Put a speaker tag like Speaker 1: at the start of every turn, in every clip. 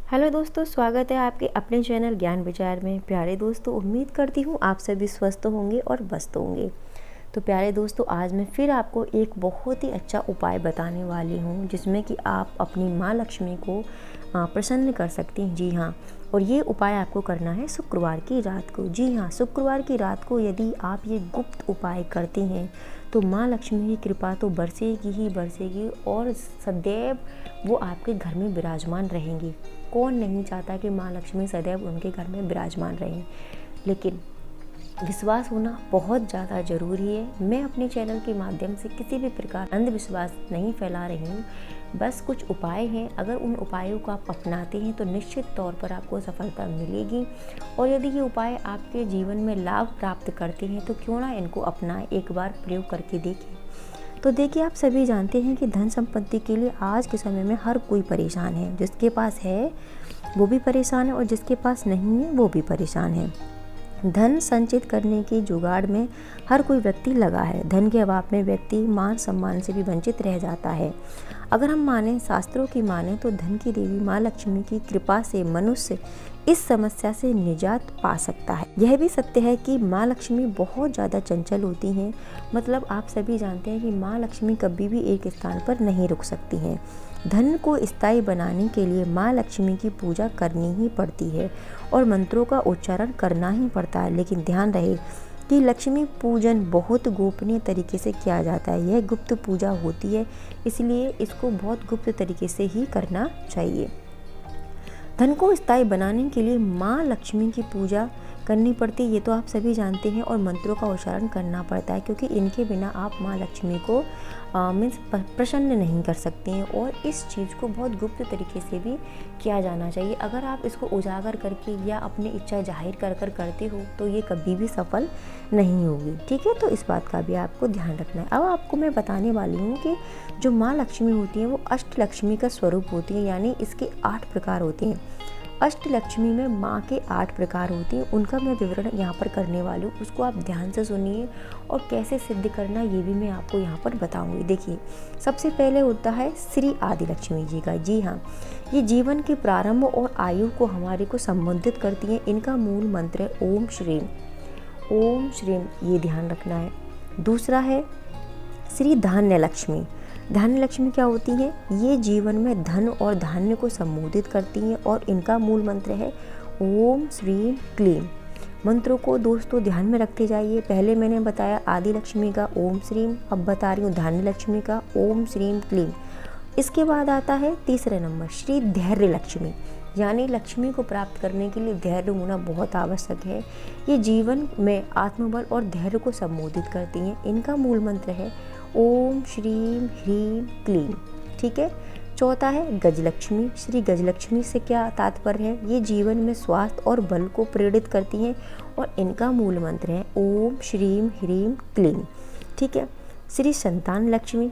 Speaker 1: Hello दोस्तों, स्वागत है आपके अपने चैनल ज्ञान विचार में। प्यारे दोस्तों, उम्मीद करती हूँ आप सभी स्वस्थ होंगे और मस्त होंगे। तो प्यारे दोस्तों, आज मैं फिर आपको एक बहुत ही अच्छा उपाय बताने वाली हूँ जिसमें कि आप अपनी माँ लक्ष्मी को प्रसन्न कर सकती हैं। जी हाँ, और ये उपाय आपको करना है शुक्रवार की रात को। जी हाँ, शुक्रवार की रात को यदि आप ये गुप्त उपाय करते हैं तो माँ लक्ष्मी की कृपा तो बरसेगी ही बरसेगी और सदैव वो आपके घर में विराजमान रहेंगी। कौन नहीं चाहता कि माँ लक्ष्मी सदैव उनके घर में विराजमान रहें, लेकिन विश्वास होना बहुत ज़्यादा ज़रूरी है। मैं अपने चैनल के माध्यम से किसी भी प्रकार अंधविश्वास नहीं फैला रही हूँ, बस कुछ उपाय हैं। अगर उन उपायों को आप अपनाते हैं तो निश्चित तौर पर आपको सफलता मिलेगी। और यदि ये उपाय आपके जीवन में लाभ प्राप्त करते हैं तो क्यों ना इनको अपनाएं, एक बार प्रयोग करके देखें। तो देखिए, आप सभी जानते हैं कि धन संपत्ति के लिए आज के समय में हर कोई परेशान है। जिसके पास है वो भी परेशान है और जिसके पास नहीं है वो भी परेशान है। धन संचित करने की जुगाड़ में हर कोई व्यक्ति लगा है। धन के अभाव में व्यक्ति मान सम्मान से भी वंचित रह जाता है। अगर हम माने, शास्त्रों की माने तो धन की देवी माँ लक्ष्मी की कृपा से मनुष्य इस समस्या से निजात पा सकता है। यह भी सत्य है कि माँ लक्ष्मी बहुत ज़्यादा चंचल होती हैं। मतलब आप सभी जानते हैं कि माँ लक्ष्मी कभी भी एक स्थान पर नहीं रुक सकती हैं। धन को स्थायी बनाने के लिए माँ लक्ष्मी की पूजा करनी ही पड़ती है और मंत्रों का उच्चारण करना ही पड़ता है। लेकिन ध्यान रहे कि लक्ष्मी पूजन बहुत गोपनीय तरीके से किया जाता है। यह गुप्त पूजा होती है, इसलिए इसको बहुत गुप्त तरीके से ही करना चाहिए। धन को स्थायी बनाने के लिए माँ लक्ष्मी की पूजा करनी पड़ती है, ये तो आप सभी जानते हैं, और मंत्रों का उच्चारण करना पड़ता है, क्योंकि इनके बिना आप माँ लक्ष्मी को मीन्स प्रसन्न नहीं कर सकती हैं। और इस चीज़ को बहुत गुप्त तरीके से भी किया जाना चाहिए। अगर आप इसको उजागर करके या अपनी इच्छा जाहिर कर करते हो तो ये कभी भी सफल नहीं होगी। ठीक है, तो इस बात का भी आपको ध्यान रखना है। अब आपको मैं बताने वाली हूँ कि जो माँ लक्ष्मी होती हैं वो अष्ट लक्ष्मी का स्वरूप होती है, यानी इसके 8 प्रकार होते हैं। अष्ट लक्ष्मी में माँ के 8 प्रकार होती हैं, उनका मैं विवरण यहाँ पर करने वाली हूँ। उसको आप ध्यान से सुनिए और कैसे सिद्ध करना ये भी मैं आपको यहाँ पर बताऊँगी। देखिए, सबसे पहले होता है श्री आदि लक्ष्मी जी का। जी हाँ, ये जीवन के प्रारंभ और आयु को हमारे को संबोधित करती हैं। इनका मूल मंत्र है ओम श्रीम। ओम श्रीम, ये ध्यान रखना है। दूसरा है श्री धान्य लक्ष्मी। धान्य लक्ष्मी क्या होती है? ये जीवन में धन और धान्य को संबोधित करती हैं और इनका मूल मंत्र है ओम श्रीम क्लीम। मंत्रों को दोस्तों ध्यान में रखते जाइए। पहले मैंने बताया आदि लक्ष्मी का ओम श्रीम, अब बता रही हूँ धान्य लक्ष्मी का ओम श्रीम क्लीम। इसके बाद आता है तीसरे नंबर श्री धैर्य लक्ष्मी, यानी लक्ष्मी को प्राप्त करने के लिए धैर्य होना बहुत आवश्यक है। ये जीवन में आत्मबल और धैर्य को संबोधित करती हैं। इनका मूल मंत्र है ओम श्रीम ह्रीम क्लीम। ठीक है, चौथा है गजलक्ष्मी। श्री गजलक्ष्मी से क्या तात्पर्य है? ये जीवन में स्वास्थ्य और बल को प्रेरित करती हैं और इनका मूल मंत्र है ओम श्रीम ह्रीम क्लीम। ठीक है, श्री संतान लक्ष्मी,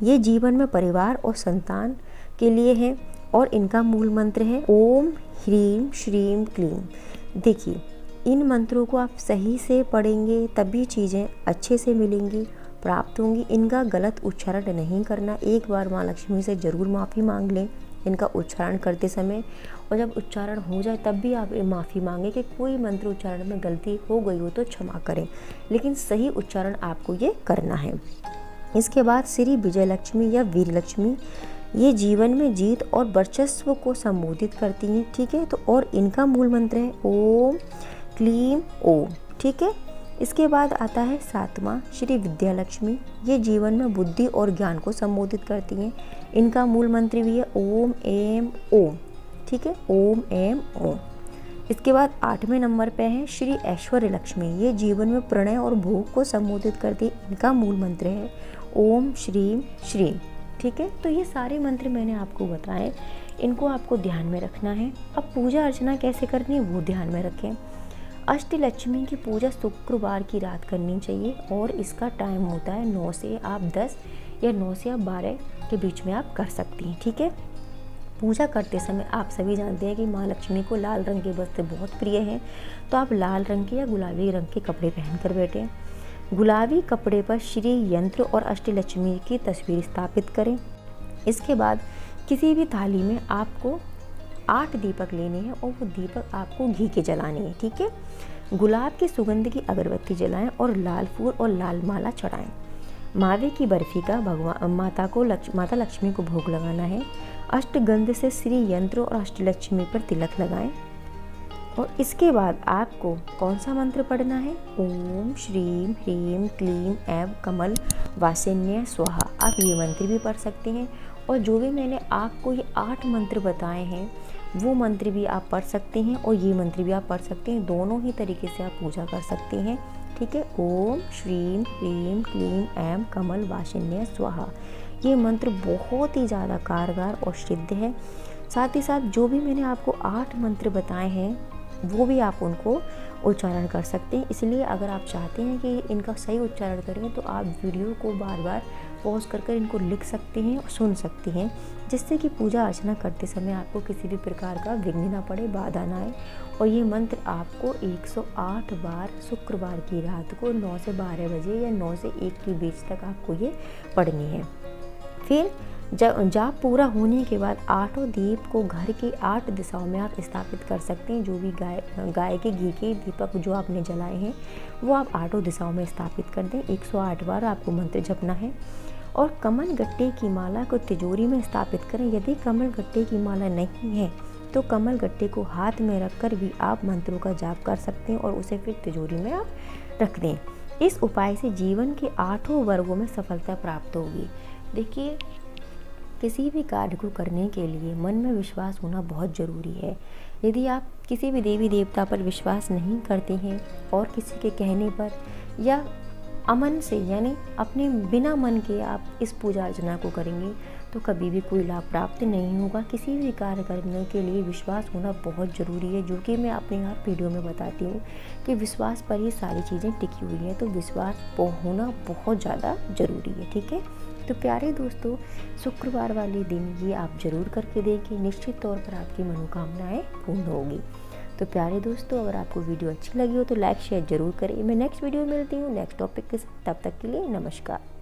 Speaker 1: ये जीवन में परिवार और संतान के लिए है और इनका मूल मंत्र है ओम ह्रीम श्रीम क्लीम। देखिए, इन मंत्रों को आप सही से पढ़ेंगे तभी चीज़ें अच्छे से मिलेंगी, प्राप्त होंगी। इनका गलत उच्चारण नहीं करना। एक बार माँ लक्ष्मी से ज़रूर माफ़ी मांग लें इनका उच्चारण करते समय, और जब उच्चारण हो जाए तब भी आप माफ़ी मांगें कि कोई मंत्र उच्चारण में गलती हो गई हो तो क्षमा करें, लेकिन सही उच्चारण आपको ये करना है। इसके बाद श्री विजय लक्ष्मी या वीर लक्ष्मी, ये जीवन में जीत और वर्चस्व को संबोधित करती हैं। ठीक है, तो और इनका मूल मंत्र है ओम क्लीम ओम। ठीक है, इसके बाद आता है 7वां श्री विद्या लक्ष्मी, ये जीवन में बुद्धि और ज्ञान को संबोधित करती हैं। इनका मूल मंत्र भी है ओम एम ओम। ठीक है, ओम एम ओम। इसके बाद 8वें नंबर पे है श्री ऐश्वर्य लक्ष्मी, ये जीवन में प्रणय और भोग को संबोधित करती है। इनका मूल मंत्र है ओम श्रीम श्रीम। ठीक है, तो ये सारे मंत्र मैंने आपको बताए, इनको आपको ध्यान में रखना है। अब पूजा अर्चना कैसे करनी है वो ध्यान में रखें। अष्टलक्ष्मी की पूजा शुक्रवार की रात करनी चाहिए और इसका टाइम होता है 9 से आप 10 या 9 से आप 12 के बीच में आप कर सकती हैं। ठीक है, पूजा करते समय आप सभी जानते हैं कि माँ लक्ष्मी को लाल रंग के वस्त्र बहुत प्रिय हैं, तो आप लाल रंग के या गुलाबी रंग के कपड़े पहनकर बैठें। गुलाबी कपड़े पर श्री यंत्र और अष्टलक्ष्मी की तस्वीर स्थापित करें। इसके बाद किसी भी थाली में आपको 8 दीपक लेने हैं और वो दीपक आपको घी के जलाने हैं, ठीक है। गुलाब की सुगंध की अगरबत्ती जलाएं और लाल फूल और लाल माला चढ़ाएं। मावे की बर्फी का माता लक्ष्मी को भोग लगाना है। अष्टगंध से श्री यंत्र और अष्टलक्ष्मी पर तिलक लगाएं। और इसके बाद आपको कौन सा मंत्र पढ़ना है? ओम श्रीम ह्रीम क्लीम ऐं कमल वासिन्य स्वाहा। आप ये मंत्र भी पढ़ सकते हैं और जो भी मैंने आपको ये 8 मंत्र बताए हैं वो मंत्र भी आप पढ़ सकते हैं और ये मंत्र भी आप पढ़ सकते हैं। दोनों ही तरीके से आप पूजा कर सकते हैं, ठीक है। ओम श्रीम ह्रीम क्लीम ऐं कमल वासिन्य स्वाहा। ये मंत्र बहुत ही ज़्यादा कारगर और सिद्ध है। साथ ही साथ जो भी मैंने आपको 8 मंत्र बताए हैं वो भी आप उनको उच्चारण कर सकते हैं। इसलिए अगर आप चाहते हैं कि इनका सही उच्चारण करें तो आप वीडियो को बार बार पॉज कर इनको लिख सकते हैं और सुन सकते हैं, जिससे कि पूजा अर्चना करते समय आपको किसी भी प्रकार का विघ्न ना पड़े, बाधा ना आए। और ये मंत्र आपको 108 बार शुक्रवार की रात को 9 से 12 बजे या 9 से 1 के बीच तक आपको ये पढ़नी है। फिर जाप पूरा होने के बाद 8 दीप को घर की 8 दिशाओं में आप स्थापित कर सकते हैं। जो भी गाय के घी के दीपक जो आपने जलाए हैं वो आप 8 दिशाओं में स्थापित कर दें। 108 बार आपको मंत्र जपना है। और कमल गट्टे की माला को तिजोरी में स्थापित करें। यदि कमल गट्टे की माला नहीं है तो कमल गट्टे को हाथ में रखकर भी आप मंत्रों का जाप कर सकते हैं और उसे फिर तिजोरी में आप रख दें। इस उपाय से जीवन के 8 वर्गों में सफलता प्राप्त होगी। देखिए, किसी भी कार्य को करने के लिए मन में विश्वास होना बहुत ज़रूरी है। यदि आप किसी भी देवी देवता पर विश्वास नहीं करते हैं और किसी के कहने पर या अमन से यानी अपने बिना मन के आप इस पूजा अर्चना को करेंगे तो कभी भी कोई लाभ प्राप्त नहीं होगा। किसी भी कार्य करने के लिए विश्वास होना बहुत ज़रूरी है, जो कि मैं अपने हर वीडियो में बताती हूँ कि विश्वास पर ही सारी चीज़ें टिकी हुई हैं। तो विश्वास होना बहुत ज़्यादा ज़रूरी है, ठीक है। तो प्यारे दोस्तों, शुक्रवार वाले दिन ये आप ज़रूर करके देखिए, निश्चित तौर पर आपकी मनोकामनाएं पूर्ण होगी। तो प्यारे दोस्तों, अगर आपको वीडियो अच्छी लगी हो तो लाइक शेयर ज़रूर करें। मैं नेक्स्ट वीडियो में मिलती हूँ नेक्स्ट टॉपिक के साथ। तब तक के लिए नमस्कार।